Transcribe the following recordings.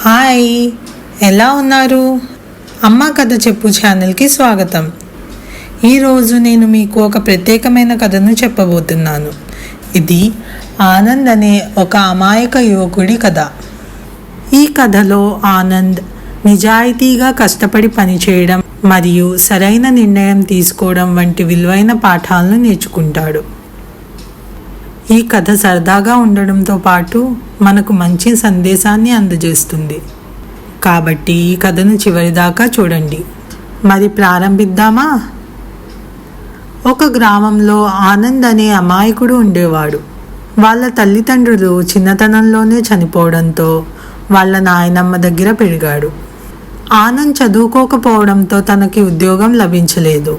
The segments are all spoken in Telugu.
హాయ్, ఎలా ఉన్నారు? అమ్మ కథ చెప్పు ఛానల్కి స్వాగతం. ఈరోజు నేను మీకు ఒక ప్రత్యేకమైన కథను చెప్పబోతున్నాను. ఇది ఆనంద్ అనే ఒక అమాయక యువకుడి కథ. ఈ కథలో ఆనంద్ నిజాయితీగా కష్టపడి పనిచేయడం మరియు సరైన నిర్ణయం తీసుకోవడం వంటి విలువైన పాఠాలను నేర్చుకుంటాడు. ఈ కథ సరదాగా ఉండడంతో పాటు మనకు మంచి సందేశాన్ని అందజేస్తుంది. కాబట్టి ఈ కథను చివరిదాకా చూడండి. మరి ప్రారంభిద్దామా? ఒక గ్రామంలో ఆనంద్ అనే అమాయకుడు ఉండేవాడు. వాళ్ళ తల్లిదండ్రులు చిన్నతనంలోనే చనిపోవడంతో వాళ్ళ నాయనమ్మ దగ్గర పెరిగాడు. ఆనంద్ చదువుకోకపోవడంతో తనకి ఉద్యోగం లభించలేదు.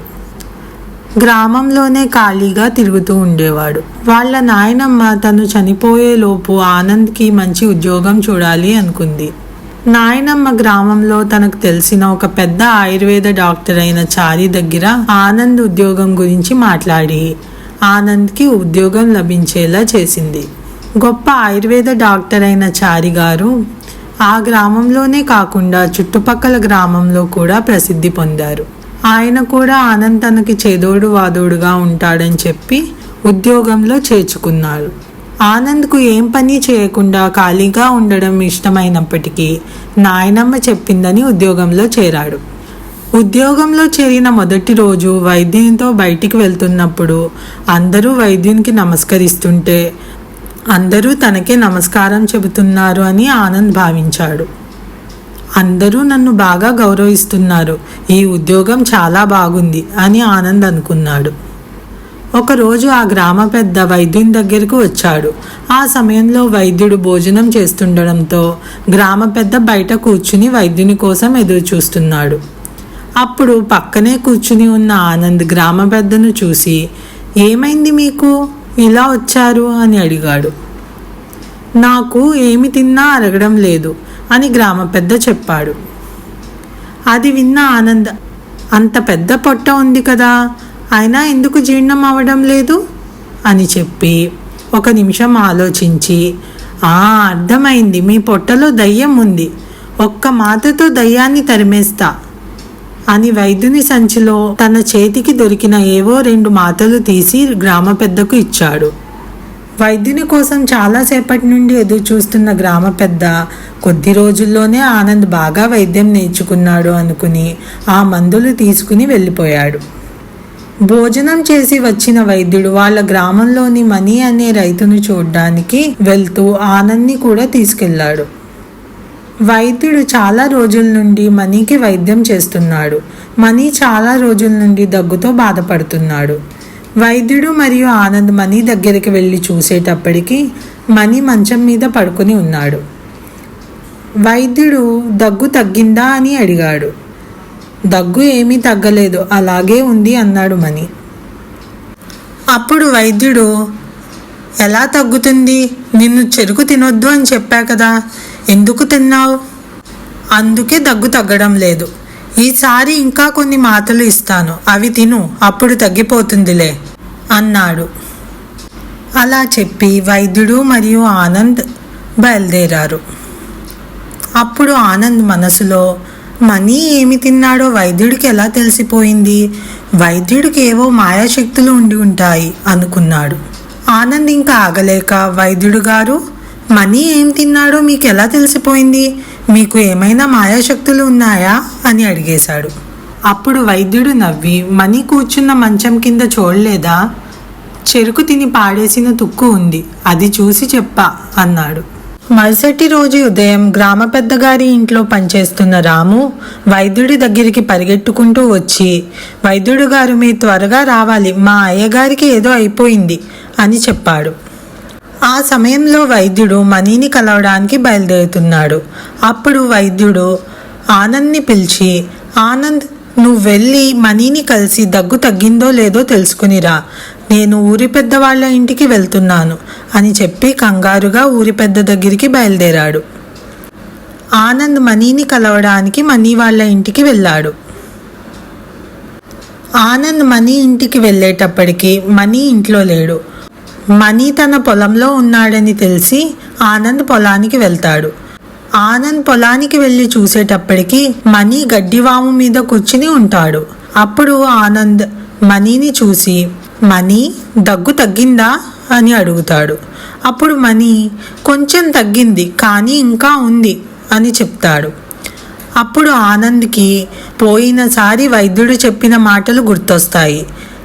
గ్రామంలోనే ఖాళీగా తిరుగుతూ ఉండేవాడు. వాళ్ళ నాయనమ్మ తను చనిపోయేలోపు ఆనంద్కి మంచి ఉద్యోగం చూడాలి అనుకుంది. నాయనమ్మ గ్రామంలో తనకు తెలిసిన ఒక పెద్ద ఆయుర్వేద డాక్టర్ అయిన చారి దగ్గర ఆనంద్ ఉద్యోగం గురించి మాట్లాడి ఆనంద్కి ఉద్యోగం లభించేలా చేసింది. గొప్ప ఆయుర్వేద డాక్టర్ అయిన చారి గారు ఆ గ్రామంలోనే కాకుండా చుట్టుపక్కల గ్రామంలో కూడా ప్రసిద్ధి పొందారు. ఆయన కూడా ఆనంద్ తనకి చేదోడు వాదోడుగా ఉంటాడని చెప్పి ఉద్యోగంలో చేర్చుకున్నాడు. ఆనంద్కు ఏం పని చేయకుండా ఖాళీగా ఉండడం ఇష్టమైనప్పటికీ నాయనమ్మ చెప్పిందని ఉద్యోగంలో చేరాడు. ఉద్యోగంలో చేరిన మొదటి రోజు వైద్యునితో బయటికి వెళ్తున్నప్పుడు అందరూ వైద్యునికి నమస్కరిస్తుంటే అందరూ తనకే నమస్కారం చెబుతున్నారు అని ఆనంద్ భావించాడు. అందరూ నన్ను బాగా గౌరవిస్తున్నారు, ఈ ఉద్యోగం చాలా బాగుంది అని ఆనంద్ అనుకున్నాడు. ఒకరోజు ఆ గ్రామ పెద్ద వైద్యుని దగ్గరకు వచ్చాడు. ఆ సమయంలో వైద్యుడు భోజనం చేస్తుండడంతో గ్రామ పెద్ద బయట కూర్చుని వైద్యుని కోసం ఎదురు చూస్తున్నాడు. అప్పుడు పక్కనే కూర్చుని ఉన్న ఆనంద్ గ్రామ పెద్దను చూసి, ఏమైంది మీకు, ఇలా వచ్చారు అని అడిగాడు. నాకు ఏమి తిన్నా అరగడం లేదు అని గ్రామ పెద్ద చెప్పాడు. అది విన్న ఆనంద్, అంత పెద్ద పొట్ట ఉంది కదా, అయినా ఎందుకు జీర్ణం అవ్వడం లేదు అని చెప్పి ఒక నిమిషం ఆలోచించి, అర్థమైంది, మీ పొట్టలో దయ్యం ఉంది, ఒక్క మాటతో దయ్యాన్ని తరిమేస్తా అని వైద్యుని సంచిలో తన చేతికి దొరికిన ఏవో 2 మాటలు తీసి గ్రామ పెద్దకు ఇచ్చాడు. వైద్యుని కోసం చాలాసేపటి నుండి ఎదురు చూస్తున్న గ్రామ పెద్ద కొద్ది రోజుల్లోనే ఆనంద్ బాగా వైద్యం నేర్చుకున్నాడు అనుకుని ఆ మందులు తీసుకుని వెళ్ళిపోయాడు. భోజనం చేసి వచ్చిన వైద్యుడు వాళ్ళ గ్రామంలోని మణి అనే రైతును చూడ్డానికి వెళ్తూ ఆనంద్ని కూడా తీసుకెళ్లాడు. వైద్యుడు చాలా రోజుల నుండి మణికి వైద్యం చేస్తున్నాడు. మణి చాలా రోజుల నుండి దగ్గుతో బాధపడుతున్నాడు. వైద్యుడు మరియు ఆనంద్ మణి దగ్గరికి వెళ్ళి చూసేటప్పటికి మణి మంచం మీద పడుకుని ఉన్నాడు. వైద్యుడు దగ్గు తగ్గిందా అని అడిగాడు. దగ్గు ఏమీ తగ్గలేదు, అలాగే ఉంది అన్నాడు మణి. అప్పుడు వైద్యుడు, ఎలా తగ్గుతుంది, నిన్ను చెరుకు తినొద్దు అని చెప్పా కదా, ఎందుకు తిన్నావు? అందుకే దగ్గు తగ్గడం లేదు, ఈసారి ఇంకా కొన్ని మాటలు ఇస్తాను, అవి తిను, అప్పుడు తగ్గిపోతుందిలే అన్నాడు. అలా చెప్పి వైద్యుడు మరియు ఆనంద్ బయలుదేరారు. అప్పుడు ఆనంద్ మనసులో, మణి ఏమి తిన్నాడో వైద్యుడికి ఎలా తెలిసిపోయింది, వైద్యుడికి ఏవో మాయాశక్తులు ఉండి ఉంటాయి అనుకున్నాడు. ఆనంద్ ఇంకా ఆగలేక, వైద్యుడు గారు, మణి ఏం తిన్నాడో మీకు ఎలా తెలిసిపోయింది, మీకు ఏమైనా మాయాశక్తులు ఉన్నాయా అని అడిగేశాడు. అప్పుడు వైద్యుడు నవ్వి, మణి కూర్చున్న మంచం కింద చూడలేదా, చెరుకు తిని పాడేసిన తుక్కు ఉంది, అది చూసి చెప్పా అన్నాడు. మరుసటి రోజు ఉదయం గ్రామ పెద్దగారి ఇంట్లో పనిచేస్తున్న రాము వైద్యుడి దగ్గరికి పరిగెట్టుకుంటూ వచ్చి, వైద్యుడు గారు మీరు త్వరగా రావాలి, మా అయ్యగారికి ఏదో అయిపోయింది అని చెప్పాడు. ఆ సమయంలో వైద్యుడు మణిని కలవడానికి బయలుదేరుతున్నాడు. అప్పుడు వైద్యుడు ఆనంద్ని పిలిచి, ఆనంద్, నువ్వు వెళ్ళి మణిని కలిసి దగ్గు తగ్గిందో లేదో తెలుసుకునిరా, నేను ఊరి పెద్ద వాళ్ళ ఇంటికి వెళ్తున్నాను అని చెప్పి కంగారుగా ఊరి పెద్ద దగ్గరికి బయలుదేరాడు. ఆనంద్ మణిని కలవడానికి మణి వాళ్ళ ఇంటికి వెళ్ళాడు. ఆనంద్ మణి ఇంటికి వెళ్ళేటప్పటికి మణి ఇంట్లో లేడు. మణి తన పొలంలో ఉన్నాడని తెలిసి ఆనంద్ పొలానికి వెళ్తాడు. ఆనంద్ పొలానికి వెళ్ళి చూసేటప్పటికి మణి గడ్డివాము మీద కూర్చుని ఉంటాడు. అప్పుడు ఆనంద్ మణిని చూసి, మణి, దగ్గు తగ్గిందా అని అడుగుతాడు. అప్పుడు మణి, కొంచెం తగ్గింది కానీ ఇంకా ఉంది అని చెప్తాడు. అప్పుడు ఆనంద్కి పోయినసారి వైద్యుడు చెప్పిన మాటలు గుర్తొస్తాయి.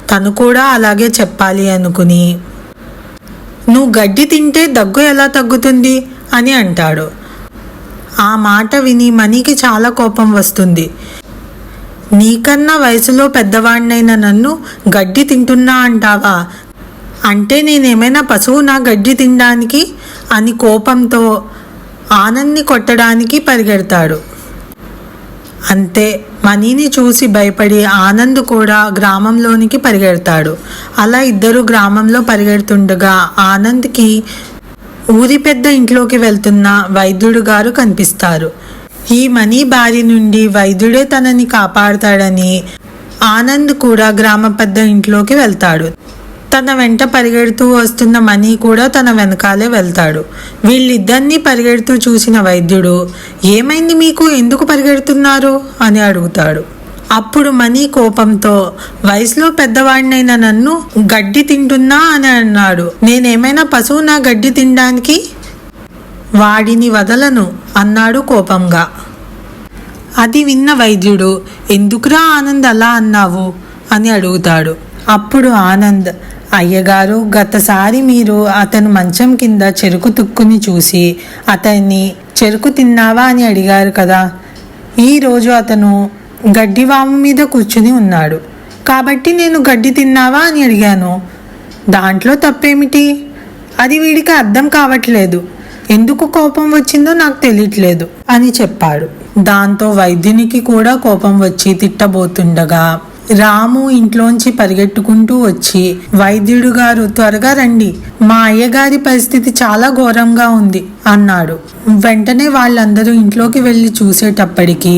తను కూడా అలాగే చెప్పాలి అనుకుని, నువ్వు గడ్డి తింటే దగ్గు ఎలా తగ్గుతుంది అని అంటాడు. ఆ మాట విని మణికి చాలా కోపం వస్తుంది. నీకన్నా వయసులో పెద్దవాడినైన నన్ను గడ్డి తింటున్నా అంటావా? అంటే నేనేమైనా పశువునా గడ్డి తినడానికి అని కోపంతో ఆనంద్ని కొట్టడానికి పరిగెడతాడు. అంతే, మణిని చూసి భయపడి ఆనంద్ కూడా గ్రామంలోనికి పరిగెడతాడు. అలా ఇద్దరు గ్రామంలో పరిగెడుతుండగా ఆనంద్కి ఊరి పెద్ద ఇంట్లోకి వెళ్తున్న వైద్యుడు గారు కనిపిస్తారు. ఈ మణి బారి నుండి వైద్యుడే తనని కాపాడుతాడని ఆనంద్ కూడా గ్రామ పెద్ద ఇంట్లోకి వెళ్తాడు. తన వెంట పరిగెడుతూ వస్తున్న మణి కూడా తన వెనకాలే వెళ్తాడు. వీళ్ళిద్దరినీ పరిగెడుతూ చూసిన వైద్యుడు, ఏమైంది మీకు, ఎందుకు పరిగెడుతున్నారు అని అడుగుతాడు. అప్పుడు మణి కోపంతో, వయసులో పెద్దవాడినైన నన్ను గడ్డి తింటున్నా అని అన్నాడు. నేనేమైనా పశువునా గడ్డి తినడానికి? వాడిని వదలను అన్నాడు కోపంగా. అది విన్న వైద్యుడు, ఎందుకురా ఆనంద్ అలా అన్నావు అని అడుగుతాడు. అప్పుడు ఆనంద్, అయ్యగారు, గతసారి మీరు అతను మంచం కింద చెరుకు తుక్కుని చూసి అతన్ని చెరుకు తిన్నావా అని అడిగారు కదా. ఈరోజు అతను గడ్డివాము మీద కూర్చుని ఉన్నాడు కాబట్టి నేను గడ్డి తిన్నావా అని అడిగాను. దాంట్లో తప్పేమిటి? అది వీడికి అర్థం కావట్లేదు. ఎందుకు కోపం వచ్చిందో నాకు తెలియట్లేదు అని చెప్పాడు. దాంతో వైద్యునికి కూడా కోపం వచ్చి తిట్టబోతుండగా రాము ఇంట్లోంచి పరిగెట్టుకుంటూ వచ్చి, వైద్యుడు గారు త్వరగా రండి, మా అయ్యగారి పరిస్థితి చాలా ఘోరంగా ఉంది అన్నాడు. వెంటనే వాళ్ళందరూ ఇంట్లోకి వెళ్ళి చూసేటప్పటికి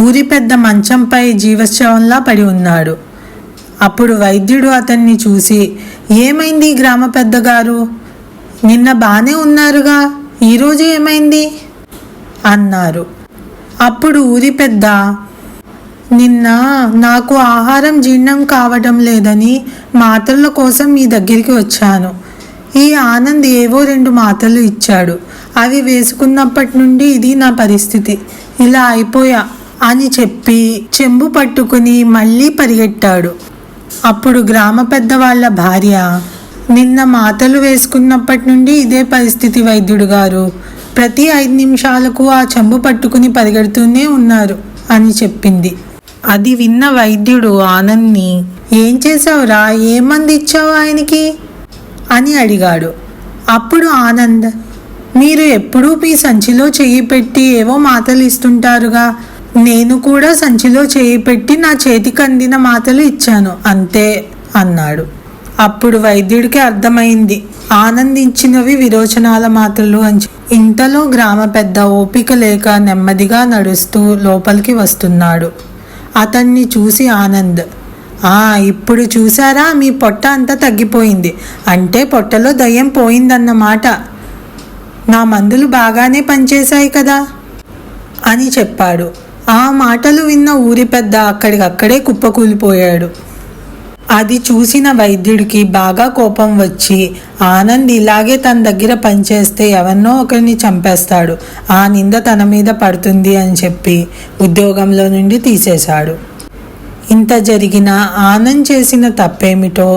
ఊరి పెద్ద మంచంపై జీవశవంలా పడి ఉన్నాడు. అప్పుడు వైద్యుడు అతన్ని చూసి, ఏమైంది గ్రామ పెద్దగారు, నిన్న బానే ఉన్నారుగా, ఈరోజు ఏమైంది అన్నారు. అప్పుడు ఊరి పెద్ద, నిన్న నాకు ఆహారం జీర్ణం కావడం లేదని మాత్రల కోసం మీ దగ్గరికి వచ్చాను. ఈ ఆనంద్ ఏవో 2 మాత్రలు ఇచ్చాడు. అవి వేసుకున్నప్పటి నుండి ఇది నా పరిస్థితి, ఇలా అయిపోయా అని చెప్పి చెంబు పట్టుకుని మళ్ళీ పరిగెట్టాడు. అప్పుడు గ్రామ పెద్ద వాళ్ళ భార్య, నిన్న మాత్రలు వేసుకున్నప్పటి నుండి ఇదే పరిస్థితి వైద్యుడు గారు, ప్రతి 5 నిమిషాలకు ఆ చెంబు పట్టుకుని పరిగెడుతూనే ఉన్నారు అని చెప్పింది. అది విన్న వైద్యుడు ఆనంద్ని, ఏం చేసావురా, ఏ మంది ఇచ్చావు ఆయనకి అని అడిగాడు. అప్పుడు ఆనంద్, మీరు ఎప్పుడూ మీ సంచిలో చెయ్యి పెట్టి ఏవో మాటలు ఇస్తుంటారుగా, నేను కూడా సంచిలో చెయ్యి పెట్టి నా చేతికి అందిన మాటలు ఇచ్చాను అంతే అన్నాడు. అప్పుడు వైద్యుడికి అర్థమైంది ఆనందించినవి విరోచనాల మాటలు అని. ఇంతలో గ్రామ పెద్ద ఓపిక లేక నెమ్మదిగా నడుస్తూ లోపలికి వస్తున్నాడు. అతన్ని చూసి ఆనంద్, ఇప్పుడు చూసారా, మీ పొట్ట అంతా తగ్గిపోయింది, అంటే పొట్టలో దయ్యం పోయిందన్నమాట. నా మందులు బాగానే పనిచేశాయి కదా అని చెప్పాడు. ఆ మాటలు విన్న ఊరి పెద్ద అక్కడికక్కడే కుప్పకూలిపోయాడు. అది చూసిన వైద్యుడికి బాగా కోపం వచ్చి, ఆనంద్ ఇలాగే తన దగ్గర పనిచేస్తే ఎవరినో ఒకరిని చంపేస్తాడు, ఆ నింద తన మీద పడుతుంది అని చెప్పి ఉద్యోగంలో నుండి తీసేశాడు. ఇంత జరిగినా ఆనంద్ చేసిన తప్పేమిటో,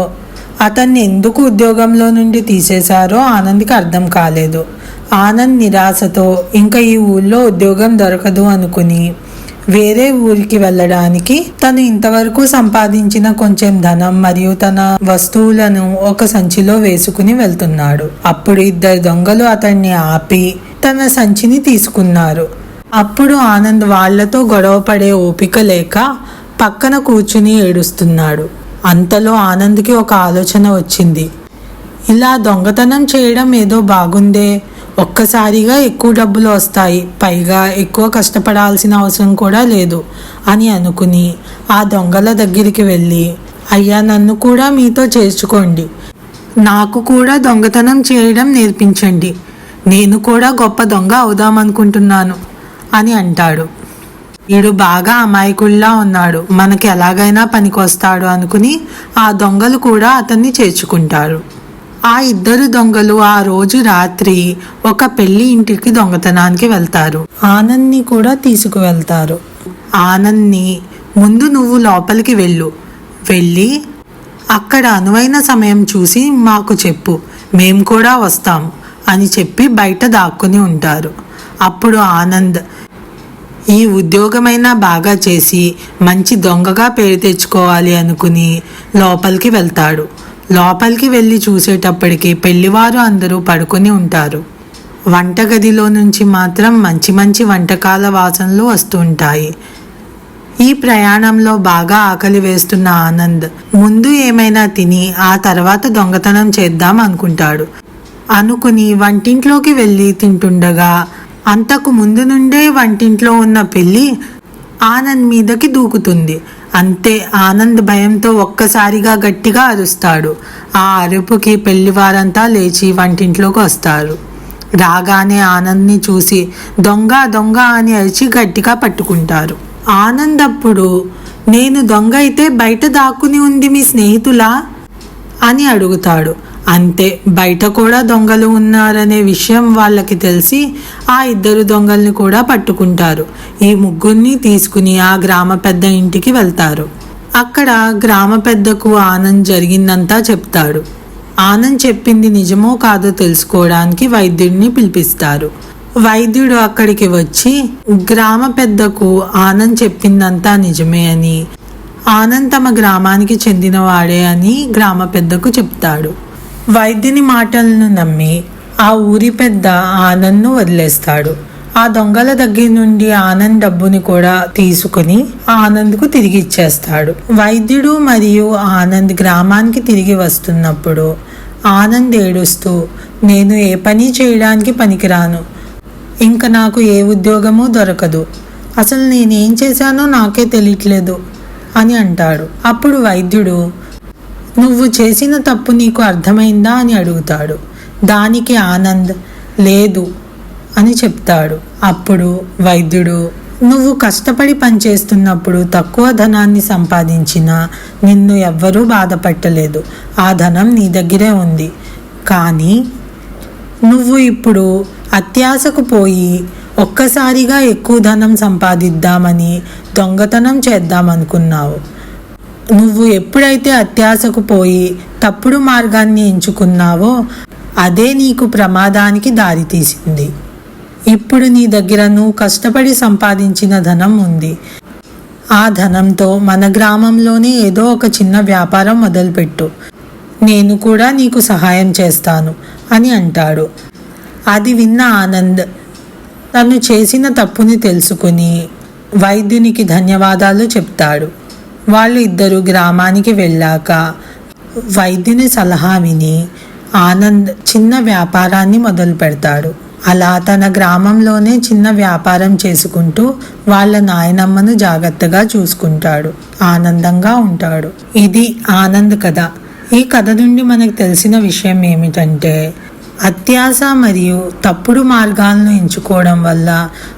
అతన్ని ఎందుకు ఉద్యోగంలో నుండి తీసేశారో ఆనంద్కి అర్థం కాలేదు. ఆనంద్ నిరాశతో ఇంకా ఈ ఊళ్ళో ఉద్యోగం దొరకదు అనుకుని వేరే ఊరికి వెళ్ళడానికి తను ఇంతవరకు సంపాదించిన కొంచెం ధనం మరియు తన వస్తువులను ఒక సంచిలో వేసుకుని వెళ్తున్నాడు. అప్పుడు 2 దొంగలు అతన్ని ఆపి తన సంచిని తీసుకున్నారు. అప్పుడు ఆనంద్ వాళ్లతో గొడవ పడే ఓపిక లేక పక్కన కూర్చుని ఏడుస్తున్నాడు. అంతలో ఆనంద్కి ఒక ఆలోచన వచ్చింది. ఇలా దొంగతనం చేయడం ఏదో బాగుందే, ఒక్కసారిగా ఎక్కువ డబ్బులు వస్తాయి, పైగా ఎక్కువ కష్టపడాల్సిన అవసరం కూడా లేదు అని అనుకుని ఆ దొంగల దగ్గరికి వెళ్ళి, అయ్యా నన్ను కూడా మీతో చేర్చుకోండి, నాకు కూడా దొంగతనం చేయడం నేర్పించండి, నేను కూడా గొప్ప దొంగ అవుదామనుకుంటున్నాను అని అంటాడు. వీడు బాగా అమాయకుల్లా ఉన్నాడు, మనకి ఎలాగైనా పనికొస్తాడు అనుకుని ఆ దొంగలు కూడా అతన్ని చేర్చుకుంటారు. ఆ ఇద్దరు దొంగలు ఆ రోజు రాత్రి ఒక పెళ్లి ఇంటికి దొంగతనానికి వెళ్తారు. ఆనంద్ని కూడా తీసుకువెళ్తారు. ఆనంద్ని, ముందు నువ్వు లోపలికి వెళ్ళి అక్కడ అనువైన సమయం చూసి మాకు చెప్పు, మేం కూడా వస్తాం అని చెప్పి బయట దాక్కుని ఉంటారు. అప్పుడు ఆనంద్ ఈ ఉద్యోగమైనా బాగా చేసి మంచి దొంగగా పేరు తెచ్చుకోవాలి అనుకుని లోపలికి వెళ్తాడు. లోపలికి వెళ్ళి చూసేటప్పటికి పెళ్లివారు అందరూ పడుకొని ఉంటారు. వంటగదిలో నుంచి మాత్రం మంచి మంచి వంటకాల వాసనలు వస్తూ ఉంటాయి. ఈ ప్రయాణంలో బాగా ఆకలి వేస్తున్న ఆనంద్ ముందు ఏమైనా తిని ఆ తర్వాత దొంగతనం చేద్దాం అనుకుని వంటింట్లోకి వెళ్ళి తింటుండగా అంతకు ముందు నుండే వంటింట్లో ఉన్న పెళ్లి ఆనంద్ మీదకి దూకుతుంది. అంతే, ఆనంద్ భయంతో ఒక్కసారిగా గట్టిగా అరుస్తాడు. ఆ అరుపుకి పెళ్లివారంతా లేచి వంటింట్లోకి వస్తారు. రాగానే ఆనంద్ని చూసి దొంగ దొంగ అని అరిచి గట్టిగా పట్టుకుంటారు. ఆనంద్ అప్పుడు, నేను దొంగ అయితే బయట దాక్కుని ఉంది మీ స్నేహితులా అని అడుగుతాడు. అంతే, బయట కూడా దొంగలు ఉన్నారనే విషయం వాళ్ళకి తెలిసి ఆ ఇద్దరు దొంగల్ని కూడా పట్టుకుంటారు. ఈ ముగ్గురిని తీసుకుని ఆ గ్రామ పెద్ద ఇంటికి వెళ్తారు. అక్కడ గ్రామ పెద్దకు ఆనంద్ జరిగిందంతా చెప్తాడు. ఆనంద్ చెప్పింది నిజమో కాదో తెలుసుకోవడానికి వైద్యుడిని పిలిపిస్తారు. వైద్యుడు అక్కడికి వచ్చి గ్రామ పెద్దకు ఆనంద్ చెప్పిందంతా నిజమే అని, ఆనంద్ తమ గ్రామానికి చెందినవాడే అని గ్రామ పెద్దకు చెప్తాడు. వైద్యుని మాటలను నమ్మి ఆ ఊరి పెద్ద ఆనంద్ను వదిలేస్తాడు. ఆ దొంగల దగ్గర నుండి ఆనంద్ డబ్బుని కూడా తీసుకుని ఆనంద్కు తిరిగి ఇచ్చేస్తాడు. వైద్యుడు మరియు ఆనంద్ గ్రామానికి తిరిగి వస్తున్నప్పుడు ఆనంద్ ఏడుస్తూ, నేను ఏ పని చేయడానికి పనికిరాను, ఇంకా నాకు ఏ ఉద్యోగమూ దొరకదు, అసలు నేనేం చేశానో నాకే తెలియట్లేదు అని అంటాడు. అప్పుడు వైద్యుడు, నువ్వు చేసిన తప్పు నీకు అర్థమైందా అని అడుగుతాడు. దానికి ఆనంద్ లేదు అని చెప్తాడు. అప్పుడు వైద్యుడు, నువ్వు కష్టపడి పనిచేస్తున్నప్పుడు తక్కువ ధనాన్ని సంపాదించినా నిన్ను ఎవ్వరూ బాధపట్టలేదు, ఆ ధనం నీ దగ్గరే ఉంది. కానీ నువ్వు ఇప్పుడు అత్యాశకు పోయి ఒక్కసారిగా ఎక్కువ ధనం సంపాదిద్దామని దొంగతనం చేద్దామనుకున్నావు. నువ్వు ఎప్పుడైతే అత్యాశకు పోయి తప్పుడు మార్గాన్ని ఎంచుకున్నావో అదే నీకు ప్రమాదానికి దారితీసింది. ఇప్పుడు నీ దగ్గర నువ్వు కష్టపడి సంపాదించిన ధనం ఉంది. ఆ ధనంతో మన గ్రామంలోనే ఏదో ఒక చిన్న వ్యాపారం మొదలుపెట్టు, నేను కూడా నీకు సహాయం చేస్తాను అని అంటాడు. అది విన్న ఆనంద్ తను చేసిన తప్పుని తెలుసుకుని వైద్యునికి ధన్యవాదాలు చెప్తాడు. వాళ్ళు ఇద్దరు గ్రామానికి వెళ్ళాక వైద్యుని సలహా విని ఆనంద్ చిన్న వ్యాపారాన్ని మొదలు పెడతాడు. అలా తన గ్రామంలోనే చిన్న వ్యాపారం చేసుకుంటూ వాళ్ళ నాయనమ్మను జాగ్రత్తగా చూసుకుంటాడు, ఆనందంగా ఉంటాడు. ఇది ఆనంద్ కథ. ఈ కథ నుండి మనకు తెలిసిన విషయం ఏమిటంటే, అత్యాశ మరియు తప్పుడు మార్గాలను ఎంచుకోవడం వల్ల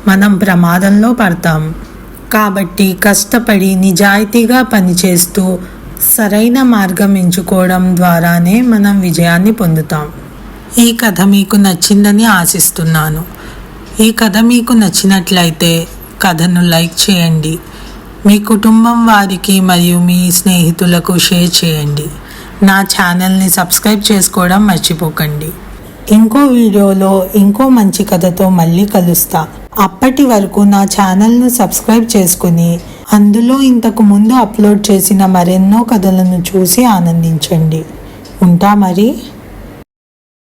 మనం ప్రమాదంలో పడతాం. కాబట్టి కష్టపడి నిజాయితీగా పనిచేస్తూ సరైన మార్గం ఎంచుకోవడం ద్వారానే మనం విజయాన్ని పొందుతాం. ఈ కథ మీకు నచ్చిందని ఆశిస్తున్నాను. ఈ కథ మీకు నచ్చినట్లయితే కథను లైక్ చేయండి, మీ కుటుంబం వారికి మరియు మీ స్నేహితులకు షేర్ చేయండి. నా ఛానల్ని సబ్స్క్రైబ్ చేసుకోవడం మర్చిపోకండి. ఇంకో వీడియోలో ఇంకో మంచి కథతో మళ్ళీ కలుస్తా. అప్పటి వరకు నా ఛానల్ను సబ్స్క్రైబ్ చేసుకుని అందులో ఇంతకు ముందు అప్లోడ్ చేసిన మరెన్నో కథలను చూసి ఆనందించండి. ఉంటా మరి.